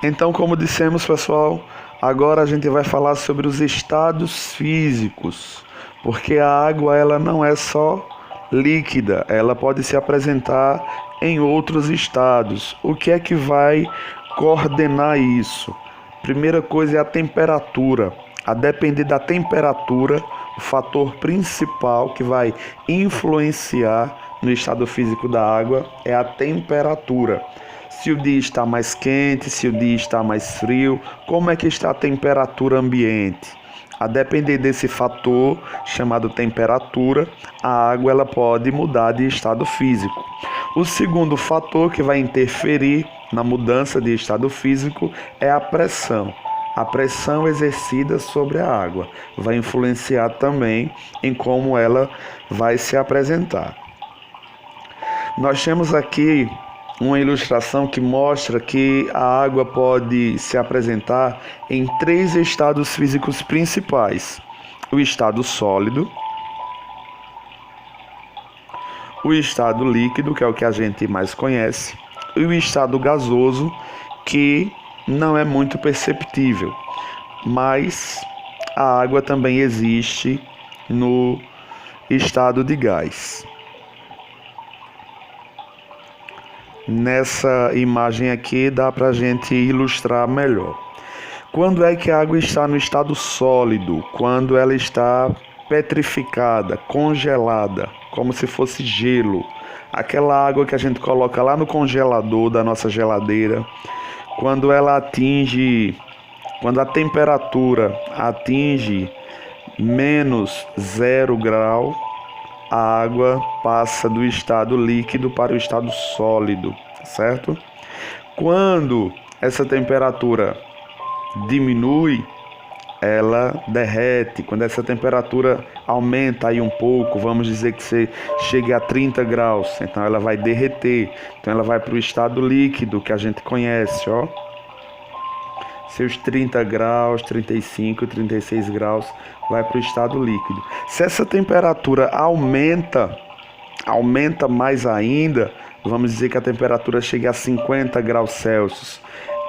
Então, como dissemos, pessoal, agora a gente vai falar sobre os estados físicos, porque a água ela não é só líquida, ela pode se apresentar em outros estados. O que é que vai coordenar isso? Primeira coisa é a temperatura. A depender da temperatura, o fator principal que vai influenciar no estado físico da água é a temperatura. Se o dia está mais quente, se o dia está mais frio, como é que está a temperatura ambiente? A depender desse fator chamado temperatura, a água ela pode mudar de estado físico. O segundo fator que vai interferir na mudança de estado físico é a pressão. A pressão exercida sobre a água vai influenciar também em como ela vai se apresentar. Nós temos aqui uma ilustração que mostra que a água pode se apresentar em 3 estados físicos principais: o estado sólido, o estado líquido, que é o que a gente mais conhece, e o estado gasoso, que não é muito perceptível, mas a água também existe no estado de gás. Nessa imagem aqui dá para a gente ilustrar melhor. Quando é que a água está no estado sólido? Quando ela está petrificada, congelada, como se fosse gelo. Aquela água que a gente coloca lá no congelador da nossa geladeira, quando a temperatura atinge menos 0 grau, a água passa do estado líquido para o estado sólido, certo? Quando essa temperatura diminui, ela derrete. Quando essa temperatura aumenta aí um pouco, vamos dizer que você chegue a 30 graus, então ela vai derreter. Então ela vai para o estado líquido que a gente conhece, ó. Seus 30 graus, 35, 36 graus, vai para o estado líquido. Se essa temperatura aumenta mais ainda, vamos dizer que a temperatura chega a 50 graus Celsius,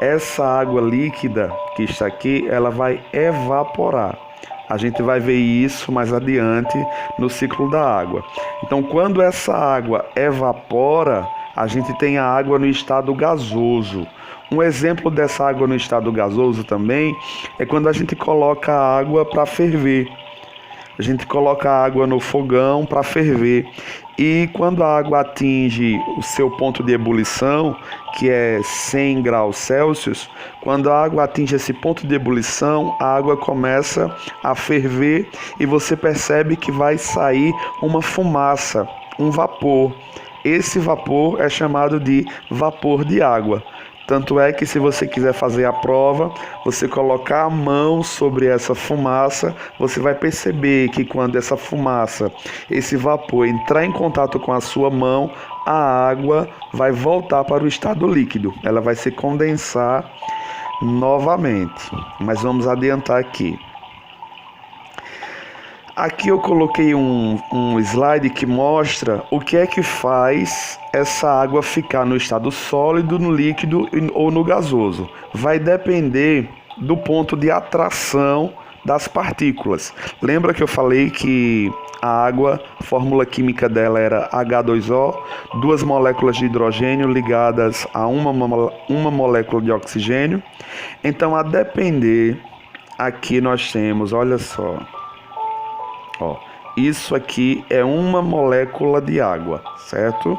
essa água líquida que está aqui, ela vai evaporar. A gente vai ver isso mais adiante no ciclo da água. Então, quando essa água evapora, a gente tem a água no estado gasoso. Um exemplo dessa água no estado gasoso também é quando a gente coloca a água para ferver. A gente coloca a água no fogão para ferver. E quando a água atinge o seu ponto de ebulição, que é 100 graus Celsius, quando a água atinge esse ponto de ebulição, a água começa a ferver e você percebe que vai sair uma fumaça, um vapor. Esse vapor é chamado de vapor de água. Tanto é que se você quiser fazer a prova, você colocar a mão sobre essa fumaça, você vai perceber que quando essa fumaça, esse vapor entrar em contato com a sua mão, a água vai voltar para o estado líquido. Ela vai se condensar novamente. Mas vamos adiantar aqui. Aqui eu coloquei um slide que mostra o que é que faz essa água ficar no estado sólido, no líquido ou no gasoso. Vai depender do ponto de atração das partículas. Lembra que eu falei que a água, a fórmula química dela era H2O, 2 moléculas de hidrogênio ligadas a uma molécula de oxigênio? Então, a depender, aqui nós temos, olha só, ó, isso aqui é uma molécula de água, certo?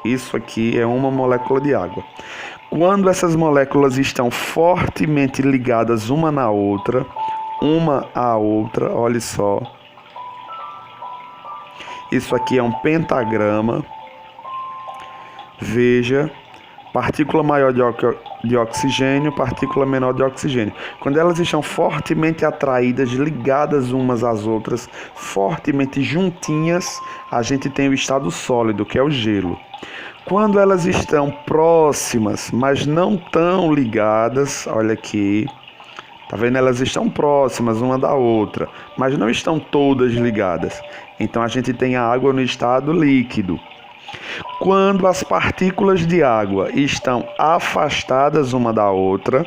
Isso aqui é uma molécula de água. Quando essas moléculas estão fortemente ligadas uma na outra, uma à outra, olha só. Isso aqui é um pentagrama. Veja, partícula maior de oxigênio, partícula menor de oxigênio. Quando elas estão fortemente atraídas, ligadas umas às outras, fortemente juntinhas, a gente tem o estado sólido, que é o gelo. Quando elas estão próximas, mas não tão ligadas, olha aqui, tá vendo? Elas estão próximas uma da outra, mas não estão todas ligadas. Então a gente tem a água no estado líquido. Quando as partículas de água estão afastadas uma da outra,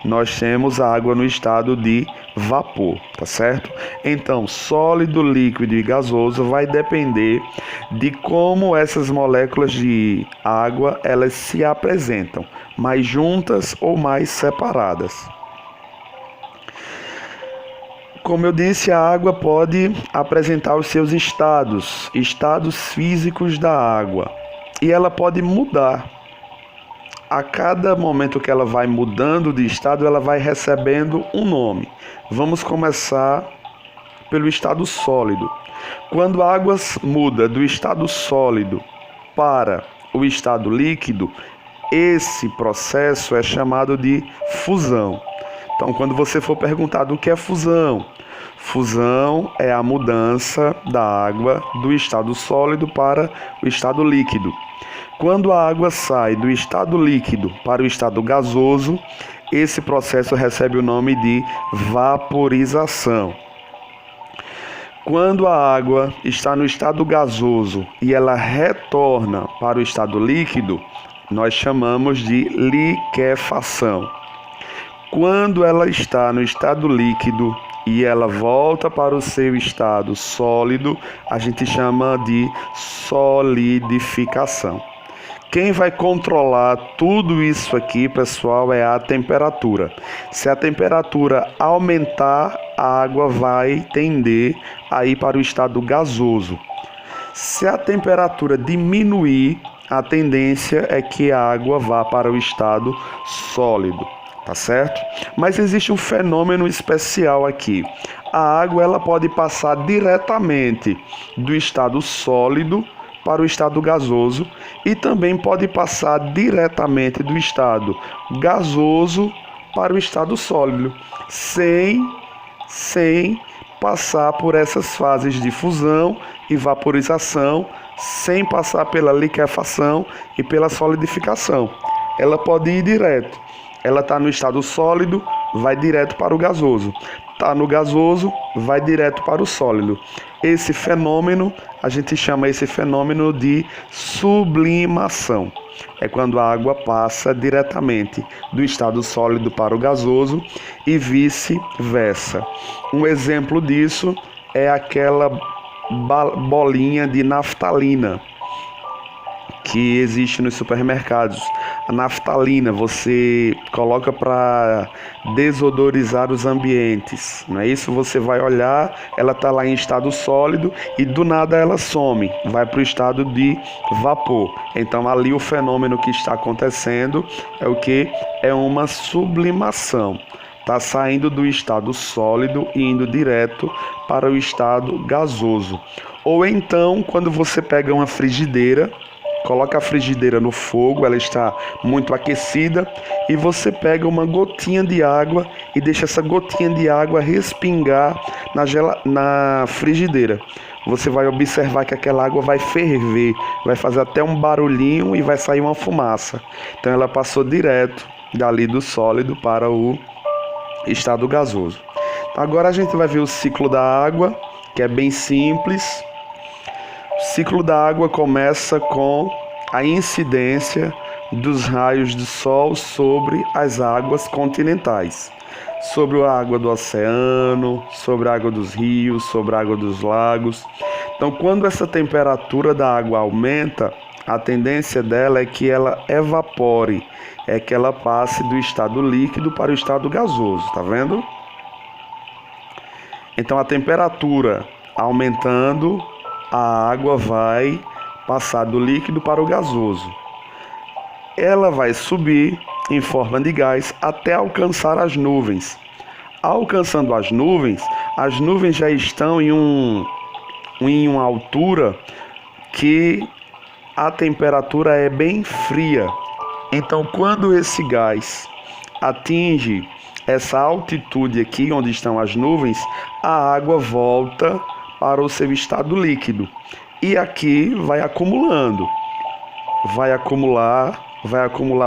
nós temos a água no estado de vapor, tá certo? Então, sólido, líquido e gasoso vai depender de como essas moléculas de água elas se apresentam, mais juntas ou mais separadas. Como eu disse, a água pode apresentar os seus estados físicos da água, e ela pode mudar. A cada momento que ela vai mudando de estado, ela vai recebendo um nome. Vamos começar pelo estado sólido. Quando a água muda do estado sólido para o estado líquido, esse processo é chamado de fusão. Então, quando você for perguntado o que é fusão, fusão é a mudança da água do estado sólido para o estado líquido. Quando a água sai do estado líquido para o estado gasoso, esse processo recebe o nome de vaporização. Quando a água está no estado gasoso e ela retorna para o estado líquido, nós chamamos de liquefação. Quando ela está no estado líquido e ela volta para o seu estado sólido, a gente chama de solidificação. Quem vai controlar tudo isso aqui, pessoal, é a temperatura. Se a temperatura aumentar, a água vai tender a ir para o estado gasoso. Se a temperatura diminuir, a tendência é que a água vá para o estado sólido, tá certo? Mas existe um fenômeno especial aqui. A água ela pode passar diretamente do estado sólido para o estado gasoso e também pode passar diretamente do estado gasoso para o estado sólido, sem passar por essas fases de fusão e vaporização, sem passar pela liquefação e pela solidificação. Ela pode ir direto. Ela está no estado sólido, vai direto para o gasoso. Está no gasoso, vai direto para o sólido. Esse fenômeno, a gente chama esse fenômeno de sublimação. É quando a água passa diretamente do estado sólido para o gasoso e vice-versa. Um exemplo disso é aquela bolinha de naftalina que existe nos supermercados. A naftalina você coloca para desodorizar os ambientes, não é isso? Você vai olhar, ela está lá em estado sólido e do nada ela some, vai para o estado de vapor. Então ali o fenômeno que está acontecendo é o que? É uma sublimação. Está saindo do estado sólido e indo direto para o estado gasoso. Ou então, quando você pega uma frigideira, coloca a frigideira no fogo, ela está muito aquecida e você pega uma gotinha de água e deixa essa gotinha de água respingar na frigideira. Você vai observar que aquela água vai ferver, vai fazer até um barulhinho e vai sair uma fumaça. Então ela passou direto dali do sólido para o estado gasoso. Agora a gente vai ver o ciclo da água, que é bem simples. O ciclo da água começa com a incidência dos raios do sol sobre as águas continentais, sobre a água do oceano, sobre a água dos rios, sobre a água dos lagos. Então, quando essa temperatura da água aumenta, a tendência dela é que ela evapore, é que ela passe do estado líquido para o estado gasoso, tá vendo? Então, a temperatura aumentando, a água vai passar do líquido para o gasoso. Ela vai subir em forma de gás até alcançar as nuvens. Alcançando as nuvens já estão em uma altura que a temperatura é bem fria. Então, quando esse gás atinge essa altitude aqui, onde estão as nuvens, a água volta para o seu estado líquido. E aqui vai acumulando. Vai acumular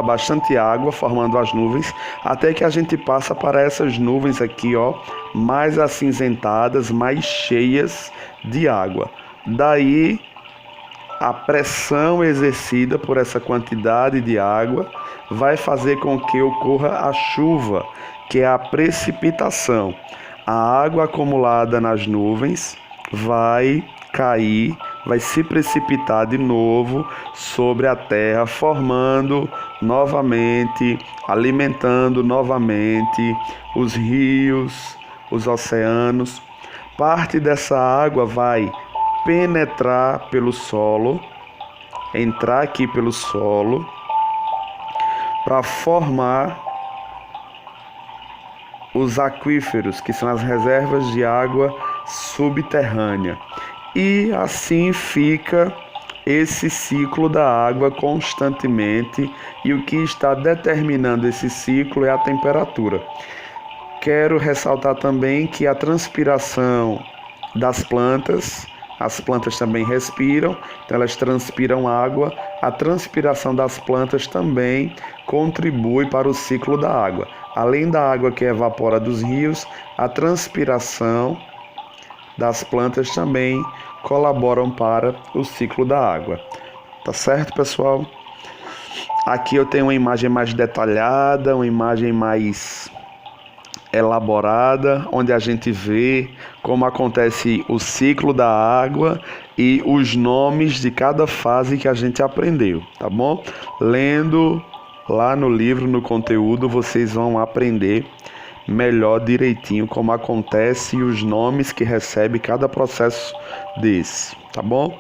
bastante água, formando as nuvens, até que a gente passa para essas nuvens aqui, mais acinzentadas, mais cheias de água. Daí a pressão exercida por essa quantidade de água vai fazer com que ocorra a chuva, que é a precipitação. A água acumulada nas nuvens vai cair, vai se precipitar de novo sobre a terra, formando novamente, alimentando novamente os rios, os oceanos. Parte dessa água vai penetrar pelo solo, entrar aqui pelo solo, para formar os aquíferos, que são as reservas de água subterrânea. E assim fica esse ciclo da água constantemente, e o que está determinando esse ciclo é a temperatura. Quero ressaltar também que a transpiração das plantas, as plantas também respiram, então elas transpiram água. A transpiração das plantas também contribui para o ciclo da água. Além da água que evapora dos rios, a transpiração das plantas também colaboram para o ciclo da água. Tá certo, pessoal? Aqui eu tenho uma imagem mais detalhada, uma imagem mais elaborada, onde a gente vê como acontece o ciclo da água e os nomes de cada fase que a gente aprendeu, tá bom? Lendo lá no livro, no conteúdo, vocês vão aprender melhor direitinho como acontece e os nomes que recebe cada processo desse, tá bom?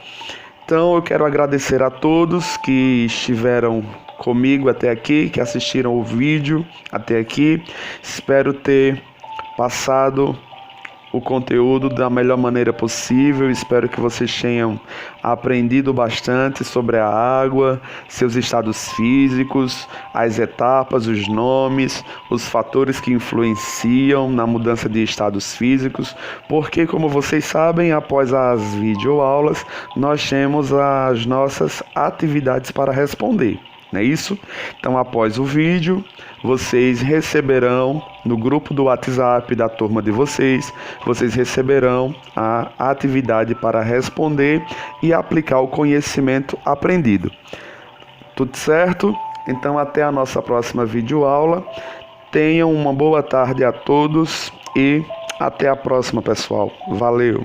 Então eu quero agradecer a todos que estiveram comigo até aqui, que assistiram o vídeo até aqui. Espero ter passado o conteúdo da melhor maneira possível. Espero que vocês tenham aprendido bastante sobre a água, seus estados físicos, as etapas, os nomes, os fatores que influenciam na mudança de estados físicos, porque, como vocês sabem, após as videoaulas, nós temos as nossas atividades para responder. Não é isso? Então, após o vídeo, vocês receberão no grupo do WhatsApp da turma de vocês receberão a atividade para responder e aplicar o conhecimento aprendido. Tudo certo? Então, até a nossa próxima videoaula. Tenham uma boa tarde a todos e até a próxima, pessoal. Valeu!